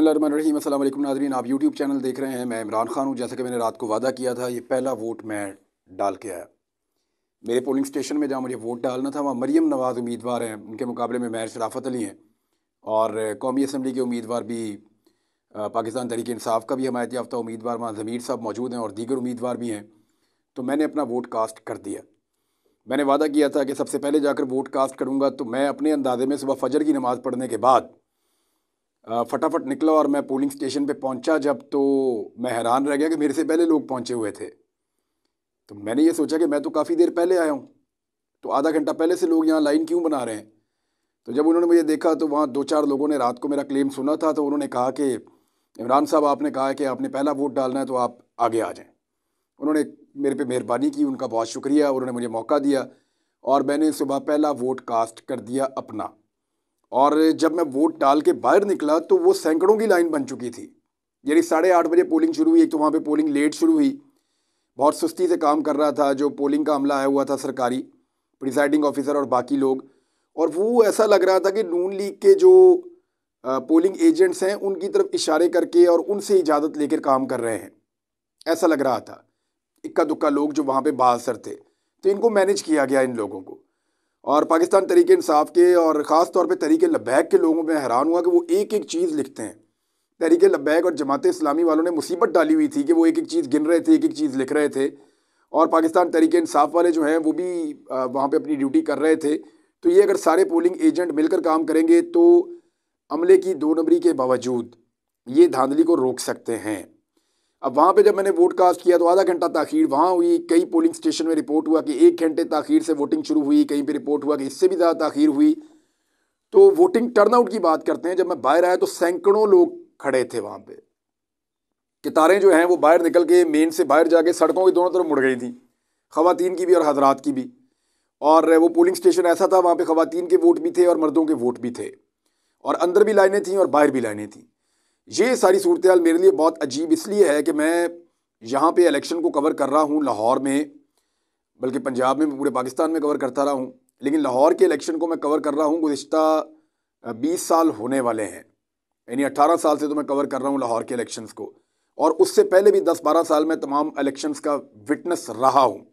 बिस्मिल्लाहिर्रहमानिर्रहीम। अस्सलाम वालेकुम नाज़रीन, आप यूट्यूब चैनल देख रहे हैं। मैं इमरान खान हूँ। जैसा कि मैंने रात को वादा किया था, ये पहला वोट मैं डाल के आया। मेरे पोलिंग स्टेशन में जहाँ मुझे वोट डालना था, वहाँ मरियम नवाज़ उम्मीदवार हैं, उनके मुकाबले में महर शराफत अली हैं। और कौमी असम्बली के उम्मीदवार भी पाकिस्तान तहरीक इंसाफ का भी हमायत याफ्ता उम्मीदवार वहाँ ज़मीर साहब मौजूद हैं और दीगर उम्मीदवार भी हैं। तो मैंने अपना वोट कास्ट कर दिया। मैंने वादा किया था कि सबसे पहले जाकर वोट कास्ट करूँगा। तो मैं अपने अंदाजे में सुबह फजर की नमाज़ पढ़ने के बाद फटाफट निकला और मैं पोलिंग स्टेशन पे पहुंचा। जब तो मैं हैरान रह गया कि मेरे से पहले लोग पहुंचे हुए थे। तो मैंने ये सोचा कि मैं तो काफ़ी देर पहले आया हूँ, तो आधा घंटा पहले से लोग यहाँ लाइन क्यों बना रहे हैं। तो जब उन्होंने मुझे देखा तो वहाँ दो चार लोगों ने रात को मेरा क्लेम सुना था। तो उन्होंने कहा कि इमरान साहब, आपने कहा है कि आपने पहला वोट डालना है, तो आप आगे आ जाएँ। उन्होंने मेरे पे मेहरबानी की, उनका बहुत शुक्रिया। उन्होंने मुझे मौका दिया और मैंने सुबह पहला वोट कास्ट कर दिया अपना। और जब मैं वोट डाल के बाहर निकला तो वो सैकड़ों की लाइन बन चुकी थी। यानी 8:30 बजे पोलिंग शुरू हुई। एक तो वहाँ पे पोलिंग लेट शुरू हुई, बहुत सुस्ती से काम कर रहा था जो पोलिंग का अमला आया हुआ था, सरकारी प्रिसाइडिंग ऑफिसर और बाकी लोग। और वो ऐसा लग रहा था कि नून लीग के जो पोलिंग एजेंट्स हैं उनकी तरफ इशारे करके और उनसे इजाज़त लेकर काम कर रहे हैं, ऐसा लग रहा था। इक्का दुक्का लोग जो वहाँ पे बाअसर थे, तो इनको मैनेज किया गया इन लोगों को। और पाकिस्तान तहरीक इंसाफ के और ख़ास तौर पे तहरीक लब्बैक के लोगों में हैरान हुआ कि वो एक एक चीज़ लिखते हैं। तहरीक लब्बैक और जमात इस्लामी वालों ने मुसीबत डाली हुई थी कि वो एक एक चीज़ गिन रहे थे, एक एक चीज़ लिख रहे थे। और पाकिस्तान तहरीक इंसाफ वाले जो हैं वो भी वहाँ पे अपनी ड्यूटी कर रहे थे। तो ये अगर सारे पोलिंग एजेंट मिलकर काम करेंगे तो अमले की 2 नंबरी के बावजूद ये धांधली को रोक सकते हैं। अब वहाँ पे जब मैंने वोट कास्ट किया तो आधा घंटा ताख़ीर वहाँ हुई। कई पोलिंग स्टेशन में रिपोर्ट हुआ कि 1 घंटे ताख़ीर से वोटिंग शुरू हुई, कहीं पे रिपोर्ट हुआ कि इससे भी ज़्यादा ताख़ीर हुई। तो वोटिंग टर्नआउट की बात करते हैं, जब मैं बाहर आया तो सैकड़ों लोग खड़े थे वहाँ पे। कतारें जो हैं वो बाहर निकल के मेन से बाहर जाके सड़कों की दोनों तरफ मुड़ गई थी, ख़वातीन की भी और हजरात की भी। और वो पोलिंग स्टेशन ऐसा था, वहाँ पर ख़वातीन के वोट भी थे और मर्दों के वोट भी थे, और अंदर भी लाइनें थीं और बाहर भी लाइनें थीं। ये सारी सूरत हाल मेरे लिए बहुत अजीब इसलिए है कि मैं यहाँ पे इलेक्शन को कवर कर रहा हूँ लाहौर में, बल्कि पंजाब में, पूरे पाकिस्तान में कवर करता रहा हूँ, लेकिन लाहौर के इलेक्शन को मैं कवर कर रहा हूँ गुज़िश्ता 20 साल होने वाले हैं। यानी 18 साल से तो मैं कवर कर रहा हूँ लाहौर के इलेक्शंस को, और उससे पहले भी 10-12 साल में तमाम इलेक्शंस का विटनेस रहा हूँ।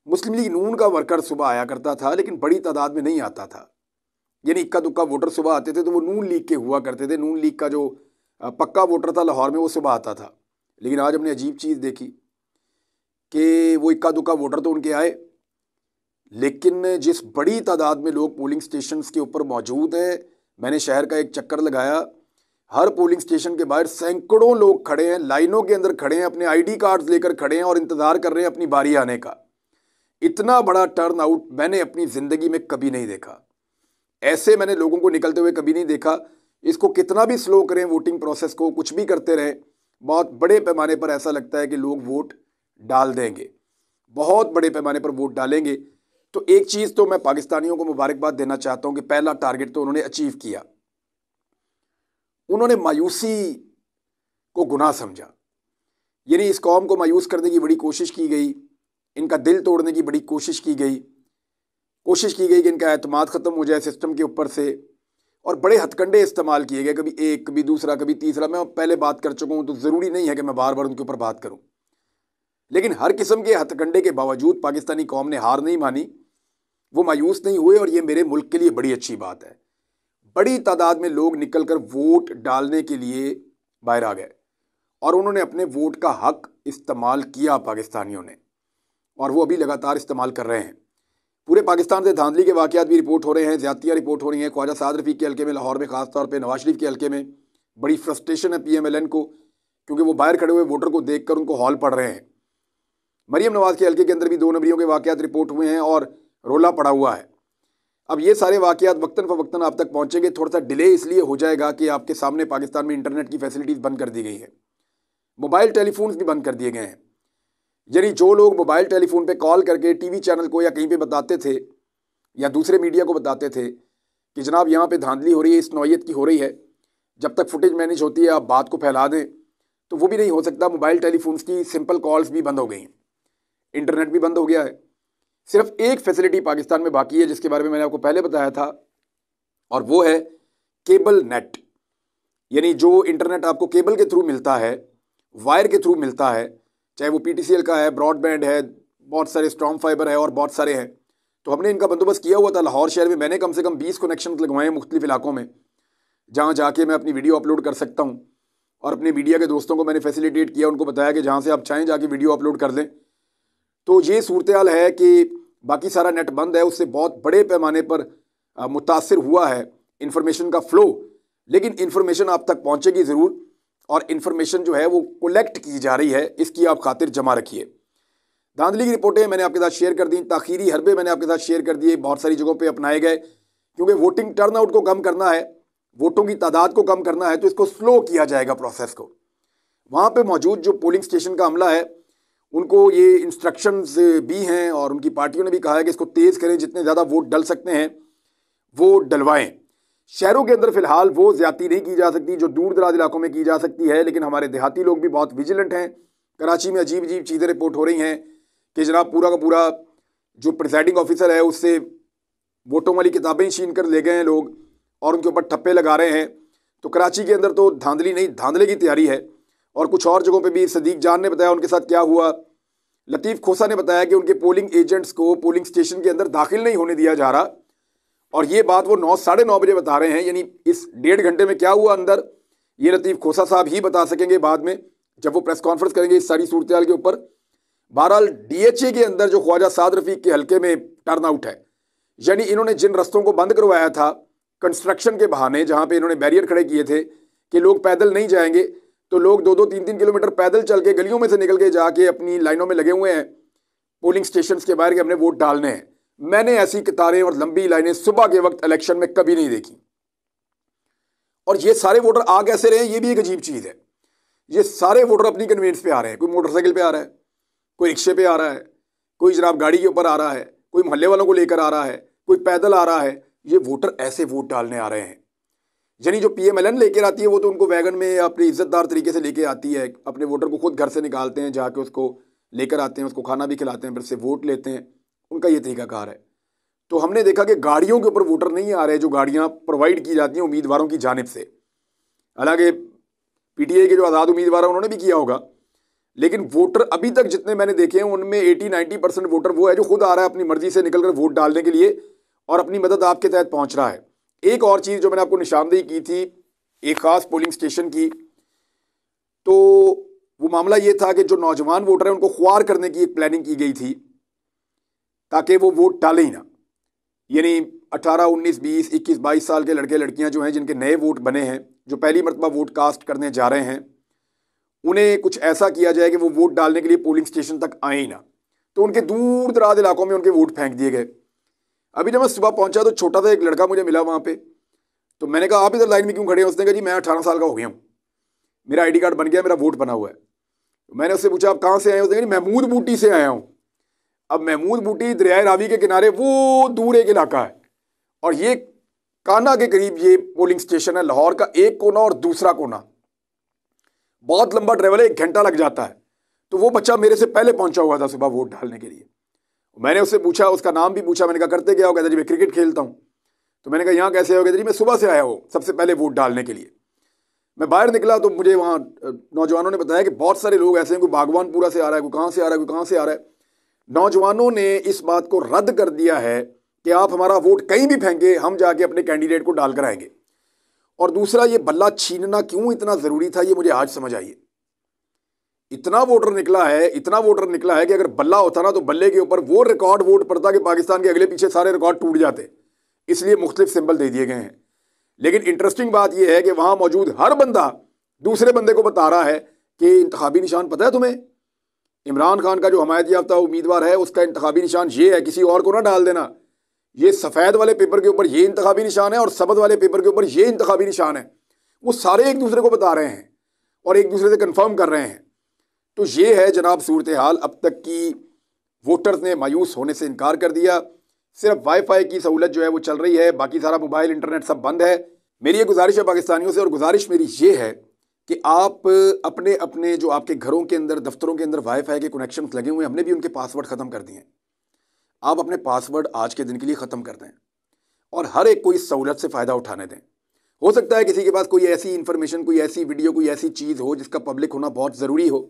मुस्लिम लीग नून का वर्कर सुबह आया करता था, लेकिन बड़ी तादाद में नहीं आता था। यानी इक्का दुक्का वोटर सुबह आते थे तो वो नून लीग के हुआ करते थे। नून लीग का जो पक्का वोटर था लाहौर में, वो सुबह आता था। लेकिन आज हमने अजीब चीज़ देखी कि वो इक्का दुक्का वोटर तो उनके आए, लेकिन जिस बड़ी तादाद में लोग पोलिंग स्टेशंस के ऊपर मौजूद हैं, मैंने शहर का एक चक्कर लगाया, हर पोलिंग स्टेशन के बाहर सैकड़ों लोग खड़े हैं, लाइनों के अंदर खड़े हैं, अपने ID कार्ड्स लेकर खड़े हैं और इंतज़ार कर रहे हैं अपनी बारी आने का। इतना बड़ा टर्न आउट मैंने अपनी ज़िंदगी में कभी नहीं देखा। ऐसे मैंने लोगों को निकलते हुए कभी नहीं देखा। इसको कितना भी स्लो करें, वोटिंग प्रोसेस को कुछ भी करते रहें, बहुत बड़े पैमाने पर ऐसा लगता है कि लोग वोट डाल देंगे, बहुत बड़े पैमाने पर वोट डालेंगे। तो एक चीज़ तो मैं पाकिस्तानियों को मुबारकबाद देना चाहता हूं कि पहला टारगेट तो उन्होंने अचीव किया। उन्होंने मायूसी को गुनाह समझा। यानी इस कौम को मायूस करने की बड़ी कोशिश की गई, इनका दिल तोड़ने की बड़ी कोशिश की गई कि इनका एतमाद ख़त्म हो जाए सिस्टम के ऊपर से, और बड़े हथकंडे इस्तेमाल किए गए, कभी एक, कभी दूसरा, कभी तीसरा। मैं पहले बात कर चुका हूँ तो ज़रूरी नहीं है कि मैं बार बार उनके ऊपर बात करूँ, लेकिन हर किस्म के हथकंडे के बावजूद पाकिस्तानी कौम ने हार नहीं मानी, वो मायूस नहीं हुए, और ये मेरे मुल्क के लिए बड़ी अच्छी बात है। बड़ी तादाद में लोग निकल कर वोट डालने के लिए बाहर आ गए और उन्होंने अपने वोट का हक इस्तेमाल किया पाकिस्तानियों ने, और वो अभी लगातार इस्तेमाल कर रहे हैं। पूरे पाकिस्तान से धांधली के वाक़यात भी रिपोर्ट हो रहे हैं, ज़्यादतियाँ रिपोर्ट हो रही हैं। ख्वाजा साद रफ़ीक के हल्के में लाहौर में, ख़ास तौर पे नवाज शरीफ के हल्के में बड़ी फ्रस्ट्रेशन है PMLN को, क्योंकि वो बाहर खड़े हुए वोटर को देखकर उनको हॉल पड़ रहे हैं। मरियम नवाज़ के हल्के के अंदर भी 2 नंबरियों के वाक़यात रिपोर्ट हुए हैं और रोला पड़ा हुआ है। अब ये सारे वाक़यात वक्तन फ़वक्तन आप तक पहुँचेंगे। थोड़ा सा डिले इसलिए हो जाएगा कि आपके सामने पाकिस्तान में इंटरनेट की फैसिलिटीज़ बंद कर दी गई हैं, मोबाइल टेलीफोन्स भी बंद कर दिए गए हैं। यानी जो लोग मोबाइल टेलीफोन पे कॉल करके TV चैनल को या कहीं पे बताते थे या दूसरे मीडिया को बताते थे कि जनाब यहाँ पे धांधली हो रही है, इस नौयत की हो रही है, जब तक फुटेज मैनेज होती है आप बात को फैला दें, तो वो भी नहीं हो सकता। मोबाइल टेलीफोन्स की सिंपल कॉल्स भी बंद हो गई हैं, इंटरनेट भी बंद हो गया है। सिर्फ एक फैसिलिटी पाकिस्तान में बाकी है जिसके बारे में मैंने आपको पहले बताया था, और वो है केबल नेट। यानी जो इंटरनेट आपको केबल के थ्रू मिलता है, वायर के थ्रू मिलता है, चाहे वो PTCL का है, ब्रॉडबैंड है, बहुत सारे स्ट्रॉन्ग फाइबर है और बहुत सारे हैं, तो हमने इनका बंदोबस्त किया हुआ था। लाहौर शहर में मैंने कम से कम 20 कनेक्शन लगवाए हैं मुख्तलिफ इलाकों में, जहाँ जाके मैं अपनी वीडियो अपलोड कर सकता हूँ। और अपने मीडिया के दोस्तों को मैंने फैसिलिटेट किया, उनको बताया कि जहाँ से आप चाहें जाके वीडियो अपलोड कर लें। तो ये सूरत हाल है कि बाकी सारा नेट बंद है, उससे बहुत बड़े पैमाने पर मुतासिर हुआ है इंफॉर्मेशन का फ़्लो, लेकिन इंफॉर्मेशन आप तक पहुँचेगी ज़रूर, और इंफॉर्मेशन जो है वो कलेक्ट की जा रही है, इसकी आप खातिर जमा रखिए। धांधली की रिपोर्टें मैंने आपके साथ शेयर कर दी, ताखीरी हरबे मैंने आपके साथ शेयर कर दिए, बहुत सारी जगहों पे अपनाए गए, क्योंकि वोटिंग टर्नआउट को कम करना है, वोटों की तादाद को कम करना है, तो इसको स्लो किया जाएगा प्रोसेस को। वहाँ पे मौजूद जो पोलिंग स्टेशन का अमला है, उनको ये इंस्ट्रक्शंस भी हैं और उनकी पार्टियों ने भी कहा है कि इसको तेज़ करें, जितने ज़्यादा वोट डल सकते हैं वो डलवाएं। शहरों के अंदर फ़िलहाल वो ज़्यादती नहीं की जा सकती जो दूर दराज इलाकों में की जा सकती है, लेकिन हमारे देहाती लोग भी बहुत विजिलेंट हैं। कराची में अजीब अजीब चीज़ें रिपोर्ट हो रही हैं कि जनाब पूरा का पूरा जो प्रिसाइडिंग ऑफिसर है उससे वोटों वाली किताबें छीन कर ले गए हैं लोग और उनके ऊपर ठप्पे लगा रहे हैं। तो कराची के अंदर तो धांधली नहीं, धांधले की तैयारी है। और कुछ और जगहों पे भी सदीक जान ने बताया उनके साथ क्या हुआ। लतीफ़ खोसा ने बताया कि उनके पोलिंग एजेंट्स को पोलिंग स्टेशन के अंदर दाखिल नहीं होने दिया जा रहा, और ये बात वो 9 साढ़े 9 बजे बता रहे हैं। यानी इस 1.5 घंटे में क्या हुआ अंदर, ये लतीफ़ खोसा साहब ही बता सकेंगे बाद में जब वो प्रेस कॉन्फ्रेंस करेंगे इस सारी सूरत हाल के ऊपर। बहरहाल DHA के अंदर जो ख्वाजा साद रफ़ीक के हल्के में टर्न आउट है, यानी इन्होंने जिन रस्तों को बंद करवाया था कंस्ट्रक्शन के बहाने, जहाँ पे इन्होंने बैरियर खड़े किए थे कि लोग पैदल नहीं जाएंगे, तो लोग 2-2 3-3 किलोमीटर पैदल चल के गलियों में से निकल के जाके अपनी लाइनों में लगे हुए हैं पोलिंग स्टेशन के बाहर के हमने वोट डालने हैं। मैंने ऐसी कतारें और लंबी लाइनें सुबह के वक्त इलेक्शन में कभी नहीं देखी। और ये सारे वोटर आ कैसे रहे हैं, ये भी एक अजीब चीज़ है। ये सारे वोटर अपनी कन्वीनियंस पे आ रहे हैं, कोई मोटरसाइकिल पे आ रहा है, कोई रिक्शे पे आ रहा है, कोई जनाब गाड़ी के ऊपर आ रहा है, कोई मोहल्ले वालों को लेकर आ रहा है, कोई पैदल आ रहा है। ये वोटर ऐसे वोट डालने आ रहे हैं। यानी जो PMLN लेकर आती है वो तो उनको वैगन में अपनी इज्जतदार तरीके से लेके आती है, अपने वोटर को खुद घर से निकालते हैं, जाके उसको लेकर आते हैं, उसको खाना भी खिलाते हैं, फिर से वोट लेते हैं, उनका ये तरीकाकार है। तो हमने देखा कि गाड़ियों के ऊपर वोटर नहीं आ रहे, जो गाड़ियाँ प्रोवाइड की जाती हैं उम्मीदवारों की जानिब से। हालांकि PTI के जो आज़ाद उम्मीदवार हैं उन्होंने भी किया होगा, लेकिन वोटर अभी तक जितने मैंने देखे हैं उनमें 80-90% वोटर वो है जो खुद आ रहा है अपनी मर्जी से निकल कर वोट डालने के लिए और अपनी मदद आपके तहत पहुँच रहा है। एक और चीज़ जो मैंने आपको निशानदेही की थी एक ख़ास पोलिंग स्टेशन की, तो वो मामला ये था कि जो नौजवान वोटर हैं उनको ख्वार करने की एक प्लानिंग की गई थी ताकि वो वोट डालें ही ना। यानी 18, 19, 20, 21, 22 साल के लड़के लड़कियां जो हैं जिनके नए वोट बने हैं, जो पहली मरतबा वोट कास्ट करने जा रहे हैं, उन्हें कुछ ऐसा किया जाए कि वो वोट डालने के लिए पोलिंग स्टेशन तक आए ही ना। तो उनके दूर दराज इलाकों में उनके वोट फेंक दिए गए। अभी जब मैं सुबह पहुंचा तो छोटा सा एक लड़का मुझे मिला वहाँ पे, तो मैंने कहा आप इधर लाइन में क्यों खड़े हैं? उसने कहा जी मैं 18 साल का हो गया हूँ, मेरा ID कार्ड बन गया, मेरा वोट बना हुआ है। तो मैंने उससे पूछा आप कहाँ से आए? उसने कहा महमूद बूटी से आया हूँ। अब महमूद बूटी दरियाए रावी के किनारे वो दूर एक इलाका है, और ये काना के करीब ये पोलिंग स्टेशन है। लाहौर का एक कोना और दूसरा कोना, बहुत लंबा ट्रेवल है, 1 घंटा लग जाता है। तो वो बच्चा मेरे से पहले पहुंचा हुआ था सुबह वोट डालने के लिए। मैंने उससे पूछा, उसका नाम भी पूछा, मैंने कहा करते क्या हो? कहता जी मैं क्रिकेट खेलता हूँ। तो मैंने कहा यहाँ कैसे हो? कहता जी मैं सुबह से आया हूँ सबसे पहले वोट डालने के लिए। मैं बाहर निकला तो मुझे वहाँ नौजवानों ने बताया कि बहुत सारे लोग ऐसे हैं, कोई बागवानपुरा से आ रहा है, कोई कहाँ से आ रहा है, कोई कहाँ से आ रहा है। नौजवानों ने इस बात को रद्द कर दिया है कि आप हमारा वोट कहीं भी फेंके, हम जाके अपने कैंडिडेट को डाल कर आएंगे। और दूसरा, ये बल्ला छीनना क्यों इतना ज़रूरी था ये मुझे आज समझ आई है। इतना वोटर निकला है, इतना वोटर निकला है कि अगर बल्ला होता ना तो बल्ले के ऊपर वो रिकॉर्ड वोट पड़ता कि पाकिस्तान के अगले पीछे सारे रिकॉर्ड टूट जाते, इसलिए मुख्तलिफ सिंबल दे दिए गए हैं। लेकिन इंटरेस्टिंग बात यह है कि वहां मौजूद हर बंदा दूसरे बंदे को बता रहा है कि इंतखाबी निशान पता है तुम्हें? इमरान खान का जो हमायत याफ्ता उम्मीदवार है उसका इंतखाबी निशान ये है, किसी और को ना डाल देना। ये सफ़ेद वाले पेपर के ऊपर ये इंतखाबी निशान है और सबज वाले पेपर के ऊपर ये इंतखाबी निशान है। वो सारे एक दूसरे को बता रहे हैं और एक दूसरे से कन्फर्म कर रहे हैं। तो ये है जनाब सूरत हाल। अब तक की वोटर्स ने मायूस होने से इनकार कर दिया। सिर्फ वाईफाई की सहूलत जो है वो चल रही है, बाकी सारा मोबाइल इंटरनेट सब बंद है। मेरी ये गुजारिश है पाकिस्तानियों से, और गुजारिश मेरी ये है कि आप अपने अपने जो आपके घरों के अंदर, दफ्तरों के अंदर वाईफाई के कनेक्शन लगे हुए हैं, हमने भी उनके पासवर्ड ख़त्म कर दिए हैं। आप अपने पासवर्ड आज के दिन के लिए ख़त्म कर दें और हर एक को इस सहूलत से फ़ायदा उठाने दें। हो सकता है किसी के पास कोई ऐसी इन्फॉर्मेशन, कोई ऐसी वीडियो, कोई ऐसी चीज़ हो जिसका पब्लिक होना बहुत ज़रूरी हो।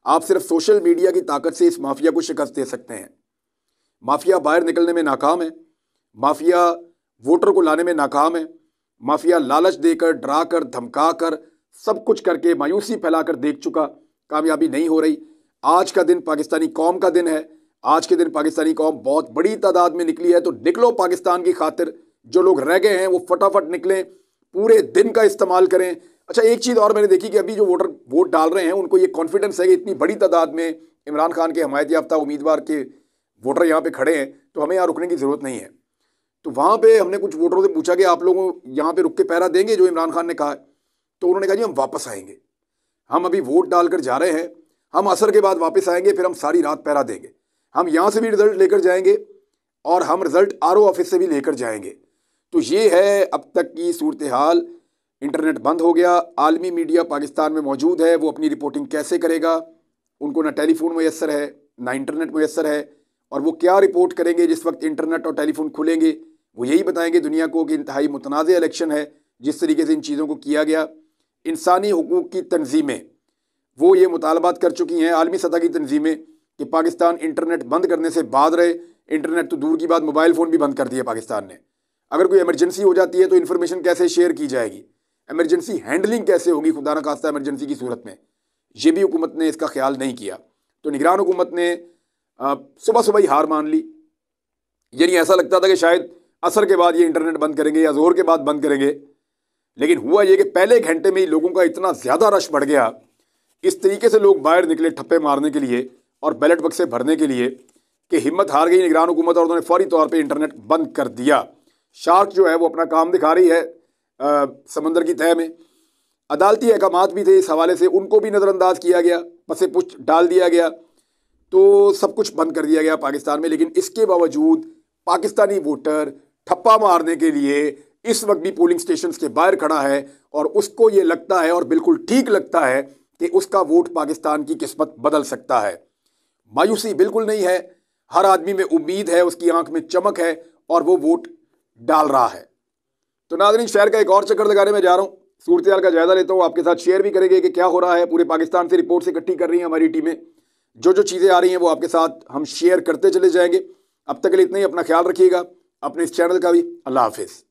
आप सिर्फ सोशल मीडिया की ताकत से इस माफिया को शिकस्त दे सकते हैं। माफिया बाहर निकलने में नाकाम है, माफिया वोटर को लाने में नाकाम है, माफिया लालच देकर, डराकर, धमकाकर, सब कुछ करके, मायूसी फैलाकर देख चुका, कामयाबी नहीं हो रही। आज का दिन पाकिस्तानी कौम का दिन है। आज के दिन पाकिस्तानी कौम बहुत बड़ी तादाद में निकली है। तो निकलो पाकिस्तान की खातिर। जो लोग रह गए हैं वो फटाफट निकलें, पूरे दिन का इस्तेमाल करें। अच्छा, एक चीज़ और मैंने देखी कि अभी जो वोटर वोट डाल रहे हैं उनको ये कॉन्फिडेंस है कि इतनी बड़ी तादाद में इमरान खान के हमायत याफ्ता उम्मीदवार के वोटर यहाँ पे खड़े हैं, तो हमें यहाँ रुकने की ज़रूरत नहीं है। तो वहाँ पे हमने कुछ वोटरों से पूछा कि आप लोगों यहाँ पे रुक के पहरा देंगे जो इमरान खान ने कहा है? तो उन्होंने कहा जी हम वापस आएंगे, हम अभी वोट डालकर जा रहे हैं, हम असर के बाद वापस आएंगे, फिर हम सारी रात पहरा देंगे। हम यहाँ से भी रिजल्ट लेकर जाएंगे और हम रिजल्ट आरओ ऑफिस से भी लेकर जाएंगे। तो ये है अब तक की सूरत हाल। इंटरनेट बंद हो गया, आलमी मीडिया पाकिस्तान में मौजूद है, वो अपनी रिपोर्टिंग कैसे करेगा? उनको ना टेलीफोन मैसर है, ना इंटरनेट मैसर है, और वो क्या रिपोर्ट करेंगे जिस वक्त इंटरनेट और टेलीफोन खुलेंगे? वो यही बताएंगे दुनिया को कि इंतहाई मुतनाज़ इलेक्शन है। जिस तरीके से इन चीज़ों को किया गया, इंसानी हुकूक की तंजीमें वो ये मुतालबात कर चुकी हैं, आलमी सतह की तंजीमें, कि पाकिस्तान इंटरनेट बंद करने से बाद रहे। इंटरनेट तो दूर की बात, मोबाइल फ़ोन भी बंद कर दिया पाकिस्तान ने। अगर कोई इमरजेंसी हो जाती है तो इन्फॉर्मेशन कैसे शेयर की जाएगी? इमरजेंसी हैंडलिंग कैसे होगी खुदा न खास्ता इमरजेंसी की सूरत में? ये भी हुकूमत ने इसका ख्याल नहीं किया। तो निगरान हुकूमत ने सुबह सुबह ही हार मान ली। यानी ऐसा लगता था कि शायद असर के बाद ये इंटरनेट बंद करेंगे या जोर के बाद बंद करेंगे, लेकिन हुआ ये कि पहले घंटे में ही लोगों का इतना ज़्यादा रश बढ़ गया, इस तरीके से लोग बाहर निकले ठप्पे मारने के लिए और बैलेट बक्से भरने के लिए, कि हिम्मत हार गई निगरान हुकूमत और उन्होंने फौरी तौर पर इंटरनेट बंद कर दिया। शार्क जो है वो अपना काम दिखा रही है समंदर की तह में। अदालती अहकामात भी थे इस हवाले से, उनको भी नज़रअंदाज किया गया, पसे पुष्ट डाल दिया गया, तो सब कुछ बंद कर दिया गया पाकिस्तान में। लेकिन इसके बावजूद पाकिस्तानी वोटर ठप्पा मारने के लिए इस वक्त भी पोलिंग स्टेशन के बाहर खड़ा है, और उसको ये लगता है, और बिल्कुल ठीक लगता है, कि उसका वोट पाकिस्तान की किस्मत बदल सकता है। मायूसी बिल्कुल नहीं है, हर आदमी में उम्मीद है, उसकी आंख में चमक है, और वो वोट डाल रहा है। तो नाज़रीन, शहर का एक और चक्कर लगाने में जा रहा हूँ, सूरत हाल का जायजा लेता हूँ, आपके साथ शेयर भी करेंगे कि क्या हो रहा है। पूरे पाकिस्तान से रिपोर्ट्स इकट्ठी कर रही हैं हमारी टीमें, जो जो चीज़ें आ रही हैं वो आपके साथ हम शेयर करते चले जाएंगे। अब तक के लिए इतना ही, अपना ख्याल रखिएगा, अपने इस चैनल का भी। अल्लाह हाफिज़।